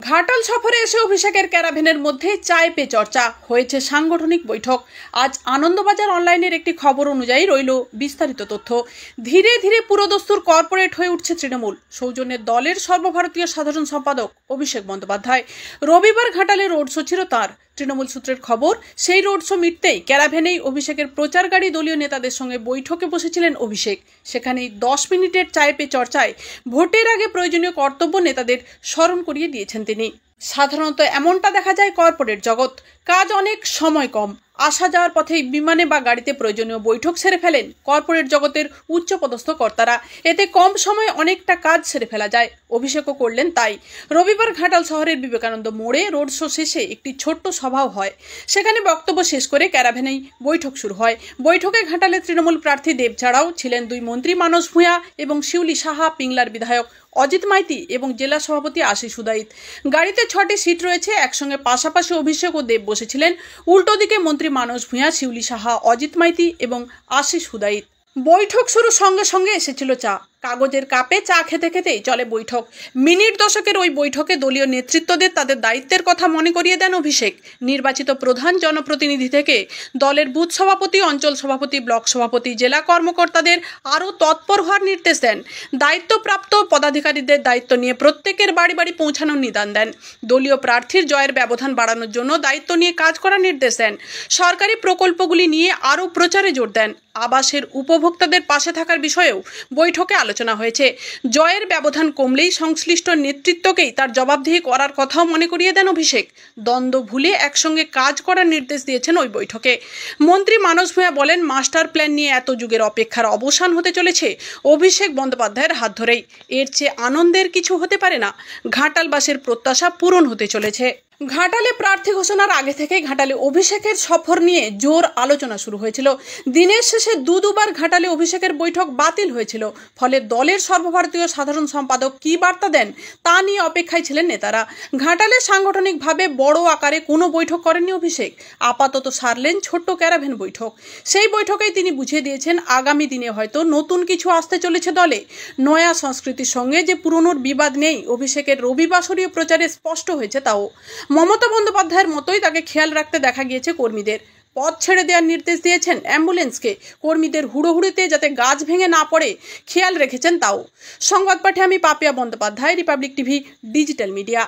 ঘাটাল সফরে এসে অভিষেকের ক্যারাভেনের মধ্যে চায় পে চর্চা হয়েছে সাংগঠনিক বৈঠক। আজ আনন্দবাজার অনলাইনের একটি খবর অনুযায়ী রইল বিস্তারিত তথ্য। ধীরে ধীরে পুরোদস্তুর কর্পোরেট হয়ে উঠছে তৃণমূল। সৌজন্যে দলের সর্বভারতীয় সাধারণ সম্পাদক অভিষেক বন্দ্যোপাধ্যায় রবিবার ঘাটালে রোড শো ছিল তাঁর। তৃণমূল সূত্রের খবর, সেই রোড শো মিটতেই ক্যারাভেনেই অভিষেকের প্রচার গাড়ি দলীয় নেতাদের সঙ্গে বৈঠকে বসেছিলেন অভিষেক। সেখানেই 10 মিনিটের চায় পে চর্চায় ভোটের আগে প্রয়োজনীয় কর্তব্য নেতাদের স্মরণ করিয়ে দিয়েছেন তিনি। সাধারণত এমনটা দেখা যায় কর্পোরেট জগৎ, কাজ অনেক, সময় কম, আসা যাওয়ার পথে বিমানে বা গাড়িতে প্রয়োজনীয় বৈঠক সেরে ফেলেন কর্পোরেট জগতের উচ্চপদস্থ কর্তারা। এতে কম সময়ে অনেকটা কাজ সেরে ফেলা যায়। অভিষেকও করলেন তাই। রবিবার ঘাটাল শহরের বিবেকানন্দ মোড়ে রোড শো শেষে একটি ছোট্ট সভাও হয়। সেখানে বক্তব্য শেষ করে ক্যারাভেনেই বৈঠক শুরু হয়। বৈঠকে ঘাটালে তৃণমূল প্রার্থী দেব ছাড়াও ছিলেন 2 মন্ত্রী মানস ভূঁইয়া এবং শিউলি সাহা, পিংলার বিধায়ক অজিত মাইতি এবং জেলা সভাপতি আশিস উদাইত। গাড়িতে 6টি সিট রয়েছে। একসঙ্গে পাশাপাশি অভিষেক ও দেব বসেছিলেন। উল্টো দিকে মন্ত্রী মানস ভূঁইয়া, শিউলি সাহা, অজিত মাইতি এবং আশিস উদাইত। বৈঠক শুরুর সঙ্গে সঙ্গে এসেছিল চা। কাগজের কাপে চা খেতে খেতেই চলে বৈঠক। মিনিট দশকের ওই বৈঠকে দলীয় নেতৃত্বদের তাদের দায়িত্বের কথা মনে করিয়ে দেন অভিষেক। নির্বাচিত প্রধান জনপ্রতিনিধি থেকে দলের বুথ সভাপতি, অঞ্চল সভাপতি, ব্লক সভাপতি, জেলা কর্মকর্তাদের আরও তৎপর হওয়ার নির্দেশ দেন। দায়িত্বপ্রাপ্ত পদাধিকারীদের দায়িত্ব নিয়ে প্রত্যেকের বাড়ি বাড়ি পৌঁছানোর নিদান দেন। দলীয় প্রার্থীর জয়ের ব্যবধান বাড়ানোর জন্য দায়িত্ব নিয়ে কাজ করার নির্দেশ দেন। সরকারি প্রকল্পগুলি নিয়ে আরও প্রচারে জোর দেন। আবাসের উপভোক্তাদের পাশে থাকার বিষয়েও বৈঠকে আলোচনা হয়েছে। জয়ের ব্যবধান কমলেই সংশ্লিষ্ট নেতৃত্বকেই তার জবাবদিহি করার কথাও মনে করিয়ে দেন অভিষেক। দ্বন্দ্ব ভুলে একসঙ্গে কাজ করার নির্দেশ দিয়েছেন ওই বৈঠকে। মন্ত্রী মানস ভূঁইয়া বলেন, মাস্টার প্ল্যান নিয়ে এত যুগের অপেক্ষার অবসান হতে চলেছে অভিষেক বন্দ্যোপাধ্যায়ের হাত ধরেই। এর চেয়ে আনন্দের কিছু হতে পারে না। ঘাটালবাসীর প্রত্যাশা পূরণ হতে চলেছে। ঘাটালে প্রার্থী ঘোষণার আগে থেকেই ঘাটালে অভিষেকের সফর নিয়ে জোর আলোচনা শুরু হয়েছিল। দিনের শেষে দুবার ঘাটালে অভিষেকের বৈঠক বাতিল হয়েছিল। ফলে দলের সর্বভারতীয় সাধারণ সম্পাদক কী বার্তা দেন তা নিয়ে অপেক্ষায় ছিলেন নেতারা। ঘাটালে সাংগঠনিকভাবে বড় আকারে কোনো বৈঠক করেননি অভিষেক। আপাতত সারলেন ছোট্ট ক্যারাভেন বৈঠক। সেই বৈঠকেই তিনি বুঝিয়ে দিয়েছেন আগামী দিনে হয়তো নতুন কিছু আসতে চলেছে দলে। নয়া সংস্কৃতির সঙ্গে যে পুরনোর বিবাদ নেই, অভিষেকের রবিবাসরীয় প্রচারে স্পষ্ট হয়েছে তাও। মমতা বন্দ্যোপাধ্যায়ের মতোই তাকে খেয়াল রাখতে দেখা গিয়েছে কর্মীদের। পথ ছেড়ে দেওয়ার নির্দেশ দিয়েছেন অ্যাম্বুলেন্সকে। কর্মীদের হুড়োহুড়িতে যাতে গাছ ভেঙে না পড়ে খেয়াল রেখেছেন তাও। সংবাদ পাঠে আমি Papiya Bandyopadhyay, Republic TV digital media.